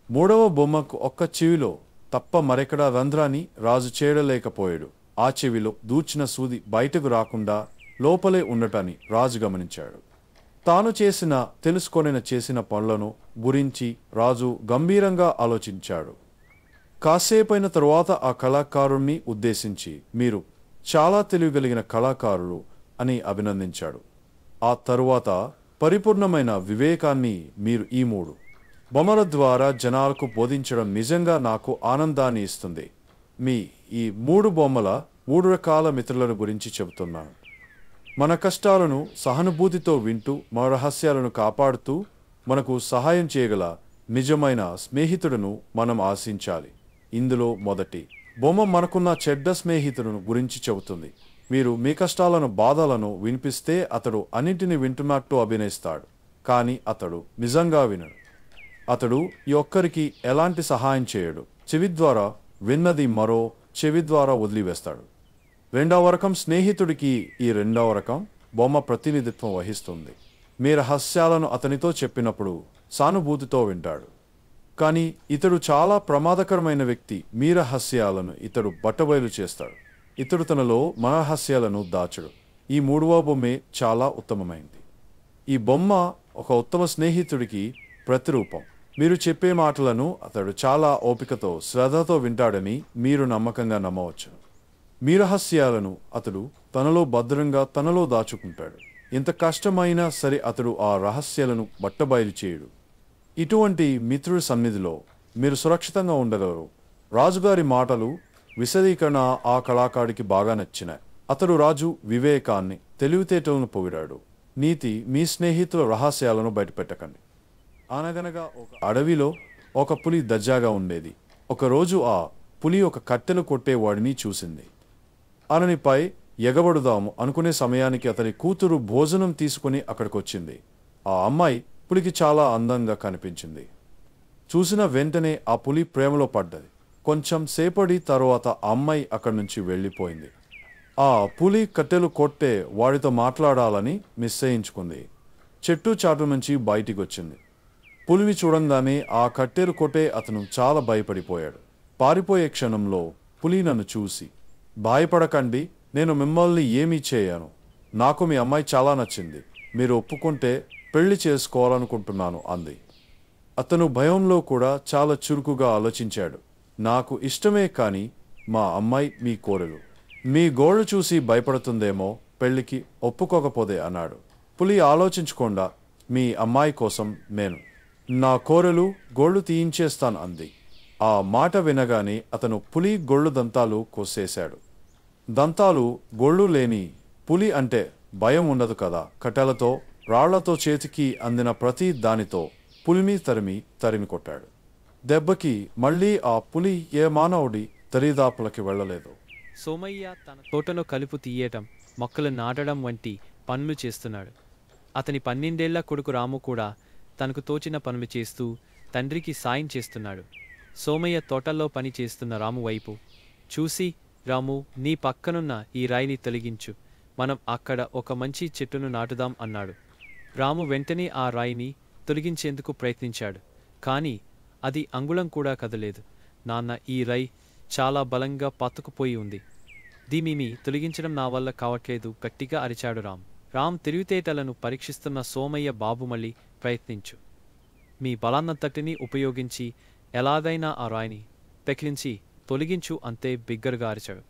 3వ బొమ్మకు ఒక్క చెవిలో తప్ప మరెక్కడా రంధ్రాన్ని రాజు చేయలేకపోయాడు. ఆ చెవిలో దూర్చిన సూది బయటకు రాకుండా లోపలే ఉండటాన్ని రాజు గమనించాడు. తాను చేసిన పనులను గురించి రాజు గంభీరంగా ఆలోచించాడు. కాసేపైన తరువాత ఆ కళాకారుణ్ణి ఉద్దేశించి, మీరు చాలా తెలివిగలిగిన కళాకారులు అని అభినందించాడు. ఆ తరువాత పరిపూర్ణమైన వివేకాన్ని మీరు ఈ 3 బొమ్మల ద్వారా జనాలకు బోధించడం నిజంగా నాకు ఆనందాన్ని ఇస్తుంది. మీ ఈ 3 బొమ్మల 3 రకాల మిత్రులను గురించి చెబుతున్నాను. మన కష్టాలను సహానుభూతితో వింటూ మన రహస్యాలను కాపాడుతూ మనకు సహాయం చేయగల నిజమైన స్నేహితుడును మనం ఆశించాలి. ఇందులో మొదటి బొమ్మ మనకున్న చెడ్డ స్నేహితుడును గురించి చెబుతుంది. మీరు మీ కష్టాలను బాధలను వినిపిస్తే అతడు అన్నింటినీ వింటున్నట్టు అభినయిస్తాడు, కానీ అతడు నిజంగా వినడు. అతడు ఈ ఒక్కరికి ఎలాంటి సహాయం చేయడు. చెవి ద్వారా విన్నది మరో చెవి ద్వారా వదిలివేస్తాడు. 2వ రకం స్నేహితుడికి ఈ 2వ రకం బొమ్మ ప్రతినిధిత్వం వహిస్తుంది. మీ రహస్యాలను అతనితో చెప్పినప్పుడు సానుభూతితో వింటాడు. కానీ ఇతడు చాలా ప్రమాదకరమైన వ్యక్తి. మీ రహస్యాలను ఇతడు బట్టబయలు చేస్తాడు. ఇతడు తనలో మన రహస్యాలను దాచడు. ఈ 3వ బొమ్మే చాలా ఉత్తమమైంది. ఈ బొమ్మ ఒక ఉత్తమ స్నేహితుడికి ప్రతిరూపం. మీరు చెప్పే మాటలను అతడు చాలా ఓపికతో శ్రద్ధతో వింటాడని మీరు నమ్మకంగా నమ్మవచ్చు. మీ రహస్యాలను అతడు తనలో భద్రంగా తనలో దాచుకుంటాడు. ఎంత కష్టమైనా సరే అతడు ఆ రహస్యాలను బట్టబయలు చేయడు. ఇటువంటి మిత్రుడి సన్నిధిలో మీరు సురక్షితంగా ఉండగలరు. రాజుగారి మాటలు విశదీకరణ ఆ కళాకారుడికి బాగా నచ్చినాయి. అతడు రాజు వివేకాన్ని, తెలివితేటలను పొగిడాడు. నీతి, మీ స్నేహితుల రహస్యాలను బయటపెట్టకండి. అనగనగా ఒక అడవిలో ఒక పులి దర్జాగా ఉండేది. ఒకరోజు ఆ పులి ఒక కట్టెలు కొట్టేవాడిని చూసింది. అతనిపై ఎగబడుదాము అనుకునే సమయానికి అతని కూతురు భోజనం తీసుకుని అక్కడికొచ్చింది. ఆ అమ్మాయి పులికి చాలా అందంగా కనిపించింది. చూసిన వెంటనే ఆ పులి ప్రేమలో పడ్డది. కొంచెం సేపటి తరువాత ఆ అమ్మాయి అక్కడి నుంచి వెళ్ళిపోయింది. ఆ పులి కట్టెలు కొట్టే వాడితో మాట్లాడాలని నిశ్చయించుకుంది. చెట్టు చాటు నుంచి బయటికి వచ్చింది. పులిని చూడంగానే ఆ కట్టెలు కొట్టే అతను చాలా భయపడిపోయాడు. పారిపోయే క్షణంలో పులి నన్ను చూసి, భయపడకండి, నేను మిమ్మల్ని ఏమీ చేయను. నాకు మీ అమ్మాయి చాలా నచ్చింది. మీరు ఒప్పుకుంటే పెళ్లి చేసుకోవాలనుకుంటున్నాను అంది. అతను భయంలో కూడా చాలా చురుకుగా ఆలోచించాడు. నాకు ఇష్టమే, కానీ మా అమ్మాయి మీ కోరలు. మీ గోళ్ళు చూసి భయపడుతుందేమో, పెళ్లికి ఒప్పుకోకపోతే అన్నాడు. పులి ఆలోచించకుండా, మీ అమ్మాయి కోసం నేను నా కోరలు గోళ్ళు తీయించేస్తాను అంది. ఆ మాట వినగానే అతను పులి గోళ్ళు దంతాలు కోసేశాడు. దంతాలు గోళ్ళు లేని పులి అంటే భయం ఉండదు కదా. కట్టెలతో రాళ్లతో చేతికి అందిన ప్రతి దానితో పులిని తరిమి కొట్టాడు. దెబ్బకి మళ్ళీ ఆ పులి ఏ మానవుడి దరిదాపులకి వెళ్ళలేదు. సోమయ్య తన తోటలో కలుపు తీయటం, మొక్కలు నాటడం వంటి పనులు చేస్తున్నాడు. అతని 12 ఏళ్ల కొడుకు రాము కూడా తనకు తోచిన పనులు చేస్తూ తండ్రికి సాయం చేస్తున్నాడు. సోమయ్య తోటల్లో పని చేస్తున్న రాము వైపు చూసి, రాము, నీ పక్కనున్న ఈ రాయిని తొలగించు, మనం అక్కడ ఒక మంచి చెట్టును నాటుదాం అన్నాడు. రాము వెంటనే ఆ రాయిని తొలగించేందుకు ప్రయత్నించాడు. కాని అది అంగుళం కూడా కదలేదు. నాన్న, ఈ రాయి చాలా బలంగా పతుకుపోయి ఉంది. దీనిని తొలగించడం నా వల్ల కావట్లేదు, గట్టిగా అరిచాడు రామ్ తెలివితేటలను పరీక్షిస్తున్న సోమయ్య, బాబు మళ్ళీ ప్రయత్నించు. మీ బలాన్నంతటినీ ఉపయోగించి ఎలాగైనా ఆ రాయిని పెకిలించి తొలగించు, అంతే బిగ్గరగా అరిచాడు.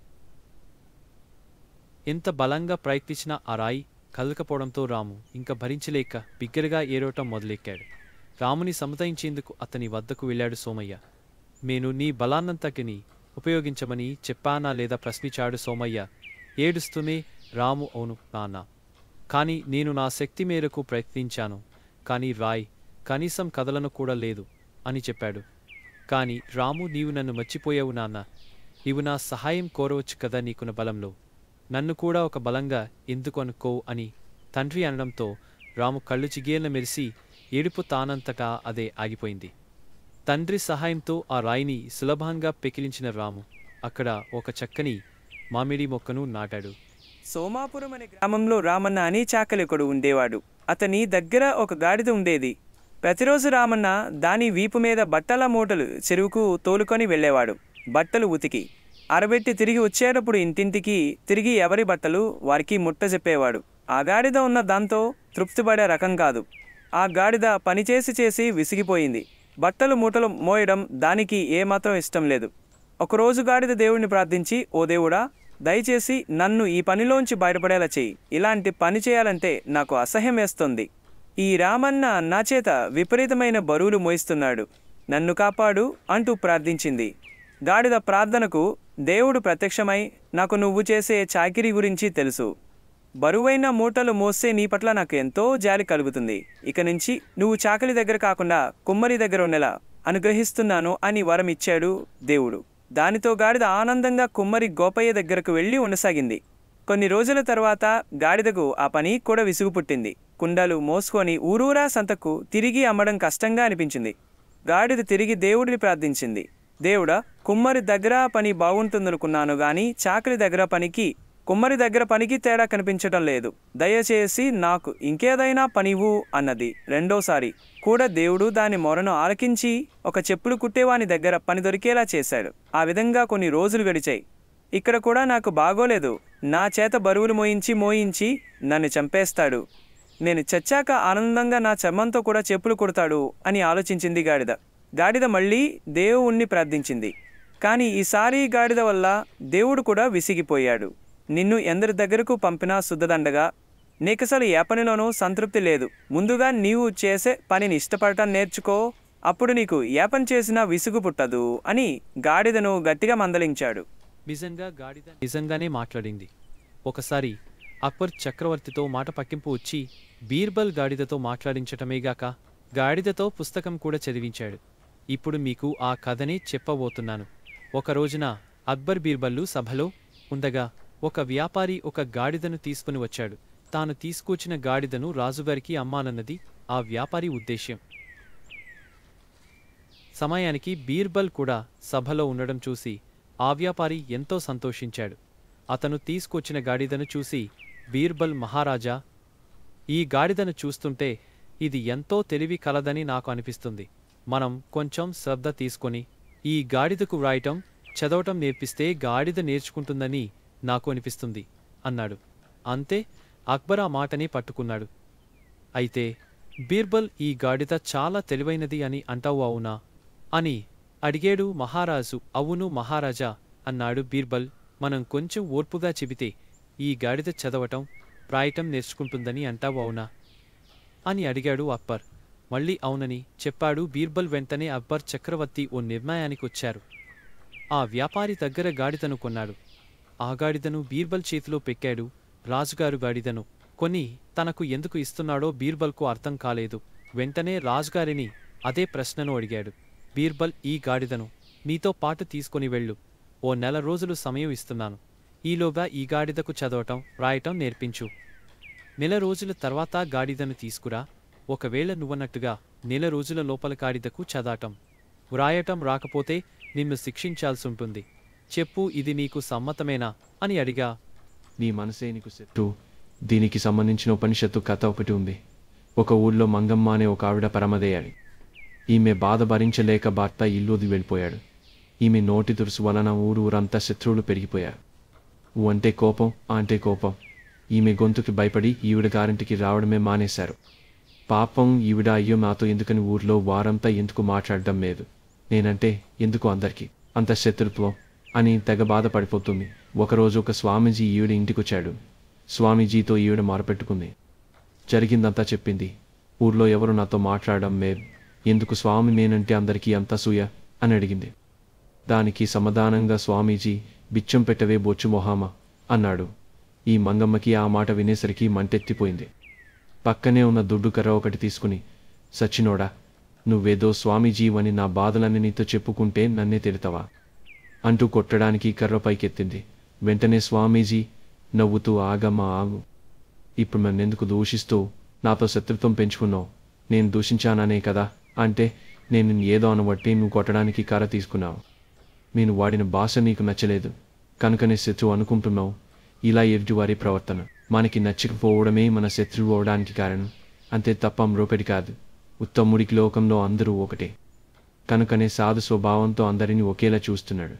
ఎంత బలంగా ప్రయత్నించినా ఆ రాయి కదలకపోవడంతో రాము ఇంకా భరించలేక బిగ్గరగా ఏడవటం మొదలెక్కాడు. రాముని సముదాయించేందుకు అతని వద్దకు వెళ్ళాడు సోమయ్య. నేను నీ బలాన్నంతటిని ఉపయోగించమని చెప్పానా లేదా ప్రశ్నించాడు సోమయ్య ఏడుస్తూనే. రాము, అవును నాన్న, కానీ నేను నా శక్తి మేరకు ప్రయత్నించాను, కానీ రాయ్ కనీసం కదలను కూడా లేదు అని చెప్పాడు. కాని రాము, నీవు నన్ను మర్చిపోయావు నాన్న, నీవు నా సహాయం కోరవచ్చు కదా నీకున్న బలంలో, నన్ను కూడా ఒక బలంగా ఎందుకు అనుకోవు అని తండ్రి అనడంతో రాము కళ్ళు చిగేళ్ళ మెరిసి ఏడుపు తానంతటా అదే ఆగిపోయింది. తండ్రి సహాయంతో ఆ రాయిని సులభంగా పెకిలించిన రాము అక్కడ ఒక చక్కని మామిడి మొక్కను నాటాడు. సోమాపురం అనే గ్రామంలో రామన్న అనే చాకలికుడు ఉండేవాడు. అతని దగ్గర ఒక గాడిద ఉండేది. ప్రతిరోజు రామన్న దాని వీపు మీద బట్టల మూటలు చెరువుకు తోలుకొని వెళ్ళేవాడు. బట్టలు ఉతికి ఆరబెట్టి తిరిగి వచ్చేటప్పుడు ఇంటింటికి తిరిగి ఎవరి బట్టలు వారికి ముట్ట చెప్పేవాడు. ఆ గాడిద ఉన్న దాంతో తృప్తిపడే రకం కాదు. ఆ గాడిద పనిచేసి చేసి విసిగిపోయింది. బట్టలు మూటలు మోయడం దానికి ఏమాత్రం ఇష్టం లేదు. ఒకరోజు గాడిద దేవుడిని ప్రార్థించి, ఓ దేవుడా, దయచేసి నన్ను ఈ పనిలోంచి బయటపడేలా చెయ్యి, ఇలాంటి పని చేయాలంటే నాకు అసహ్యం వేస్తుంది. ఈ రామన్న నా చేత విపరీతమైన బరువులు మోయిస్తున్నాడు, నన్ను కాపాడు అంటూ ప్రార్థించింది. గాడిద ప్రార్థనకు దేవుడు ప్రత్యక్షమై, నాకు నువ్వు చేసే చాకిరీ గురించి తెలుసు, బరువైన మూటలు మోస్తే నీ పట్ల నాకు ఎంతో జాలి కలుగుతుంది. ఇక నుంచి నువ్వు చాకలి దగ్గర కాకుండా కుమ్మరి దగ్గర ఉండేలా అనుగ్రహిస్తున్నాను అని వరం ఇచ్చాడు దేవుడు. దానితో గాడిద ఆనందంగా కుమ్మరి గోపయ్య దగ్గరకు వెళ్ళి ఉండసాగింది. కొన్ని రోజుల తర్వాత గాడిదకు ఆ పని కూడా విసుగు పుట్టింది. కుండలు మోసుకొని ఊరూరా సంతకు తిరిగి అమ్మడం కష్టంగా అనిపించింది. గాడిద తిరిగి దేవుడిని ప్రార్థించింది. దేవుడా, కుమ్మరి దగ్గర పని బాగుంటుందనుకున్నాను గాని చాకలి దగ్గర పనికి కుమ్మరి దగ్గర పనికి తేడా కనిపించటం లేదు. దయచేసి నాకు ఇంకేదైనా పనివు అన్నది. రెండోసారి కూడా దేవుడు దాని మొరను ఆలకించి ఒక చెప్పులు కుట్టేవాని దగ్గర పని దొరికేలా చేశాడు. ఆ విధంగా కొన్ని రోజులు గడిచాయి. ఇక్కడ కూడా నాకు బాగోలేదు, నా చేత బరువులు మోయించి నన్ను చంపేస్తాడు, నేను చచ్చాక ఆనందంగా నా చర్మంతో కూడా చెప్పులు కుడతాడు అని ఆలోచించింది గాడిద. గాడిద మళ్ళీ దేవుణ్ణి ప్రార్థించింది. కానీ ఈసారి గాడిద వల్ల దేవుడు కూడా విసిగిపోయాడు. నిన్ను ఎందరి దగ్గరకు పంపినా శుద్ధదండగా, నీకసలు ఏ పనిలోనూ సంతృప్తి లేదు. ముందుగా నీవు చేసే పనిని ఇష్టపడటం నేర్చుకో, అప్పుడు నీకు ఏ పని చేసినా విసుగు పుట్టదు అని గాడిదను గట్టిగా మందలించాడు. నిజంగా గాడిద నిజంగానే మాట్లాడింది. ఒకసారి అక్బర్ చక్రవర్తితో మాట పక్కింపు వచ్చి బీర్బల్ గాడిదతో మాట్లాడించటమేగాక గాడిదతో పుస్తకం కూడా చదివించాడు. ఇప్పుడు మీకు ఆ కథనే చెప్పబోతున్నాను. ఒక రోజున అక్బర్ బీర్బల్లు సభలో ఉండగా ఒక వ్యాపారి ఒక గాడిదను తీసుకుని వచ్చాడు. తాను తీసుకొచ్చిన గాడిదను రాజుగారికి అమ్మాలన్నది ఆ వ్యాపారి ఉద్దేశ్యం. సమయానికి బీర్బల్ కూడా సభలో ఉండడం చూసి ఆ వ్యాపారి ఎంతో సంతోషించాడు. అతను తీసుకొచ్చిన గాడిదను చూసి, బీర్బల్ మహారాజా, ఈ గాడిదను చూస్తుంటే ఇది ఎంతో తెలివి కలదని నాకు అనిపిస్తుంది. మనం కొంచెం శ్రద్ధ తీసుకొని ఈ గాడిదకు వ్రాయటం చదవటం నేర్పిస్తే గాడిద నేర్చుకుంటుందని నాకు అనిపిస్తుంది అన్నాడు. అంతే, అక్బర్ ఆ మాటని పట్టుకున్నాడు. అయితే బీర్బల్, ఈ గాడిద చాలా తెలివైనది అని అంటావు అవునా అని అడిగాడు మహారాజు. అవును మహారాజా అన్నాడు బీర్బల్. మనం కొంచెం ఓర్పుగా చెబితే ఈ గాడిద చదవటం వ్రాయటం నేర్చుకుంటుందని అంటావు అవునా అని అడిగాడు అక్బర్. మళ్ళీ అవునని చెప్పాడు బీర్బల్. వెంటనే అక్బర్ చక్రవర్తి ఓ నిర్ణయానికి వచ్చారు. ఆ వ్యాపారి దగ్గర గాడిదను కొన్నాడు. ఆ గాడిదను బీర్బల్ చేతిలో పెట్టాడు. రాజుగారు గాడిదను కొని తనకు ఎందుకు ఇస్తున్నాడో బీర్బల్కు అర్థం కాలేదు. వెంటనే రాజుగారిని అదే ప్రశ్నను అడిగాడు. బీర్బల్, ఈ గాడిదను నీతో పాటు తీసుకుని వెళ్ళు, ఓ నెల రోజులు సమయం ఇస్తున్నాను, ఈలోగా ఈ గాడిదకు చదవటం వ్రాయటం నేర్పించు. నెల రోజుల తర్వాత గాడిదను తీసుకురా, ఒకవేళ నువ్వన్నట్టుగా 1 రోజుల లోపల గాడిదకు చదాటం వ్రాయటం రాకపోతే నిన్ను శిక్షించాల్సుంటుంది. చెప్పు, ఇది నీకు సమ్మతమేనా అని అడిగా. నీ మనసే నీకు శత్రువు. దీనికి సంబంధించిన ఉపనిషత్తు కథ ఒకటి ఉంది. ఒక ఊళ్ళో మంగమ్మ అనే ఒక ఆవిడ పరమదయ్యాడు. ఈమె బాధ భరించలేక భర్త ఇల్లుది వెళ్ళిపోయాడు. ఈమె నోటి దురుసు వలన ఊరంతా శత్రువులు పెరిగిపోయారు. ఊ అంటే కోపం, ఆ అంటే కోపం. ఈమె గొంతుకి భయపడి ఈవిడ గారింటికి రావడమే మానేశారు. పాపం ఈవిడ, అయ్యో నాతో ఎందుకని ఊర్లో వారంతా ఎందుకు మాట్లాడడం లేదు, నేనంటే ఎందుకు అందరికీ అంత శత్రుత్వం అని తెగ బాధపడిపోతుంది. ఒకరోజు ఒక స్వామీజీ ఈవిడ ఇంటికొచ్చాడు. స్వామీజీతో ఈవిడ మొరపెట్టుకుంది. జరిగిందంతా చెప్పింది. ఊర్లో ఎవరు నాతో మాట్లాడడం లేదు, ఎందుకు స్వామి నేనంటే అందరికీ అంత సూయ అని అడిగింది. దానికి సమాధానంగా స్వామీజీ, బిచ్చం పెట్టవే బొచ్చు మొహామా అన్నాడు. ఈ మంగమ్మకి ఆ మాట వినేసరికి మంటెత్తిపోయింది. పక్కనే ఉన్న దుడ్డు కర్ర ఒకటి తీసుకుని, సచ్చినోడా, నువ్వేదో స్వామీజీవని నా బాధలన్నీ నీతో చెప్పుకుంటే నన్నే తిడతావా అంటూ కొట్టడానికి కర్ర పైకెత్తింది. వెంటనే స్వామీజీ నవ్వుతూ, ఆగమ్మా ఆగు, ఇప్పుడు నన్నెందుకు దూషిస్తూ నాతో శత్రుత్వం పెంచుకున్నావు? నేను దూషించాననే కదా అంటే నేను ఏదో అనబట్టి నువ్వు కొట్టడానికి కర్ర తీసుకున్నావు. నేను వాడిన భాష నీకు నచ్చలేదు కనుకనే శత్రువు అనుకుంటున్నావు. ఇలా ఎదుటివారి ప్రవర్తన మనకి నచ్చకపోవడమే మన శత్రువు అవడానికి కారణం, అంతే తప్ప మరొకటి కాదు. ఉత్తముడికి లోకంలో అందరూ ఒకటే కనుకనే సాధు స్వభావంతో అందరినీ ఒకేలా చూస్తున్నాడు.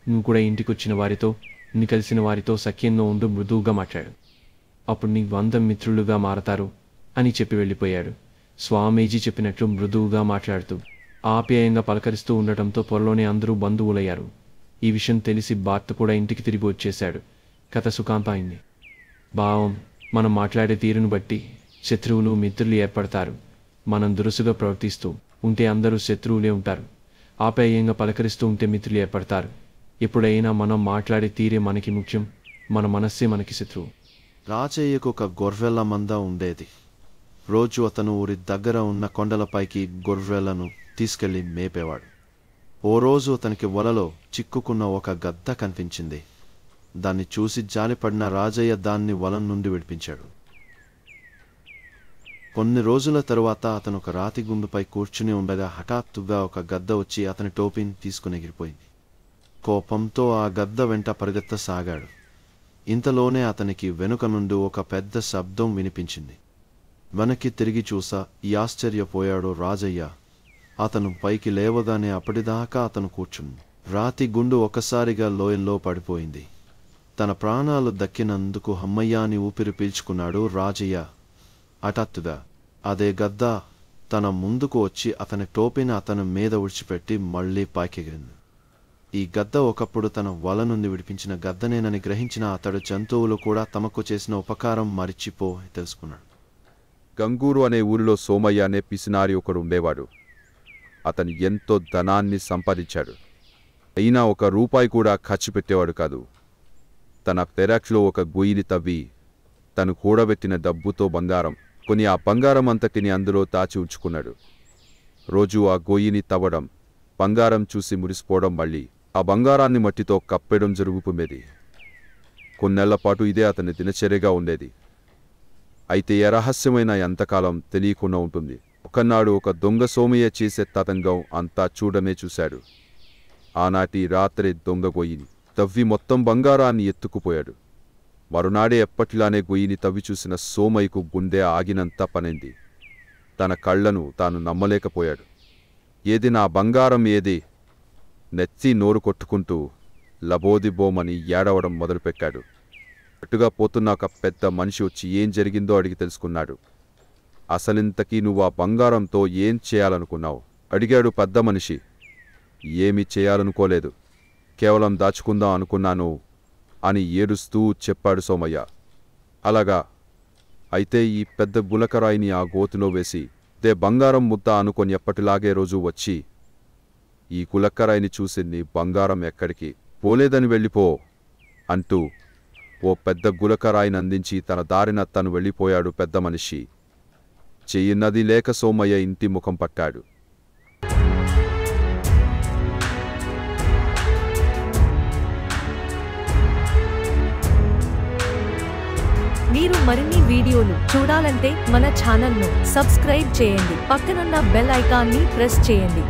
నువ్వు కూడా ఇంటికొచ్చిన వారితో, నీ కలిసిన వారితో సఖ్యంగా ఉండు, మృదువుగా మాట్లాడు, అప్పుడు నీ 100 మిత్రులుగా మారతారు అని చెప్పి వెళ్ళిపోయాడు. స్వామీజీ చెప్పినట్లు మృదువుగా మాట్లాడుతూ ఆప్యాయంగా పలకరిస్తూ ఉండటంతో త్వరలోనే అందరూ బంధువులయ్యారు. ఈ విషయం తెలిసి భర్త కూడా ఇంటికి తిరిగి వచ్చేశాడు. కథ సుఖాంతమైంది. భావం, మనం మాట్లాడే తీరును బట్టి శత్రువులు మిత్రులు ఏర్పడతారు. మనం దురుసుగా ప్రవర్తిస్తూ ఉంటే అందరూ శత్రువులే ఉంటారు. ఆప్యాయంగా పలకరిస్తూ ఉంటే మిత్రులు ఏర్పడతారు. ఎప్పుడైనా మనం మాట్లాడే తీరే మనకి ముఖ్యం, మన మనస్సే మనకి శత్రువు. రాజయ్యకు ఒక గొర్రెల మంద ఉండేది. రోజు అతను ఊరి దగ్గర ఉన్న కొండలపైకి గొర్రెలను తీసుకెళ్లి మేపేవాడు. ఓ రోజు అతనికి వలలో చిక్కుకున్న ఒక గద్ద కనిపించింది. దాన్ని చూసి జాలిపడిన రాజయ్య దాన్ని వల నుండి విడిపించాడు. కొన్ని రోజుల తరువాత అతను ఒక రాతి గుండుపై కూర్చుని ఉండగా హఠాత్తుగా ఒక గద్ద వచ్చి అతని టోపీని తీసుకుని ఎగిరిపోయింది. కోపంతో ఆ గద్ద వెంట పరిగెత్తసాగాడు. ఇంతలోనే అతనికి వెనుక నుండి ఒక పెద్ద శబ్దం వినిపించింది. వెనక్కి తిరిగి చూసా ఆశ్చర్యపోయాడు రాజయ్య. అతను పైకి లేవగానే అప్పటిదాకా అతను కూర్చుంది రాతి గుండు ఒకసారిగా లోయల్లో పడిపోయింది. తన ప్రాణాలు దక్కినందుకు హమ్మయ్య అని ఊపిరి పీల్చుకున్నాడు రాజయ్య. హఠాత్తుగా అదే గద్ద తన ముందుకు వచ్చి అతని టోపీని అతని మీద విడిచిపెట్టి మళ్లీ పైకెగిరింది. ఈ గద్ద ఒకప్పుడు తన వల నుండి విడిపించిన గద్దనేనని గ్రహించిన అతడు జంతువులు కూడా తమకు చేసిన ఉపకారం మరిచిపో తెలుసుకున్నాడు. గంగూరు అనే ఊరిలో సోమయ్య అనే పిసినారి ఒకడు ఉండేవాడు. అతను ఎంతో ధనాన్ని సంపాదించాడు. అయినా 1 రూపాయి కూడా ఖర్చు పెట్టేవాడు కాదు. తన పెరట్లో ఒక గొయ్యిని తవ్వి తను కూడబెట్టిన డబ్బుతో బంగారం కొని ఆ బంగారం అంతటిని అందులో దాచి ఉంచుకున్నాడు. రోజు ఆ గొయ్యిని తవ్వడం, బంగారం చూసి మురిసిపోవడం, మళ్ళీ ఆ బంగారాన్ని మట్టితో కప్పేయడం జరుగుతుండేది. కొన్నేళ్లపాటు ఇదే అతని దినచర్యగా ఉండేది. అయితే ఏ రహస్యమైన ఎంతకాలం తెలియకుండా ఉంటుంది. ఒకనాడు ఒక దొంగ సోమయ్య చేసే తతంగం అంతా చూడమే చూశాడు. ఆనాటి రాత్రి దొంగ గొయ్యిని తవ్వి మొత్తం బంగారాన్ని ఎత్తుకుపోయాడు. మరునాడే ఎప్పటిలానే గొయ్యిని తవ్వి చూసిన సోమయ్యకు గుండె ఆగినంత పనింది. తన కళ్లను తాను నమ్మలేకపోయాడు. ఏది నా బంగారం ఏది? నెత్తి నోరు కొట్టుకుంటూ లబోదిబోమని ఏడవడం మొదలుపెట్టాడు. అటుగా పోతున్న ఒక పెద్ద మనిషి వచ్చి ఏం జరిగిందో అడిగి తెలుసుకున్నాడు. అసలింతకీ నువ్వు ఆ బంగారంతో ఏం చేయాలనుకున్నావు అడిగాడు పెద్ద మనిషి. ఏమీ చేయాలనుకోలేదు, కేవలం దాచుకుందాం అనుకున్నాను అని ఏడుస్తూ చెప్పాడు సోమయ్య. అలాగా, అయితే ఈ పెద్ద గులకరాయిని ఆ గోతిలో వేసి దే బంగారం ముద్ద అనుకొని ఎప్పటిలాగే రోజు వచ్చి ఈ గులకరాయిని చూసి నీ బంగారం ఎక్కడికి పోలేదని వెళ్ళిపో అంటూ ఓ పెద్ద గులకరాయిని అందించి తన దారిన తను వెళ్ళిపోయాడు పెద్ద మనిషి. చెయ్యినది లేక సోమయ్య ఇంటి ముఖం పట్టాడు. మీరు మరిన్ని వీడియోలు చూడాలంటే మన ఛానల్ను సబ్స్క్రైబ్ చేయండి. పక్కనున్న బెల్ ఐకాన్ని ప్రెస్ చేయండి.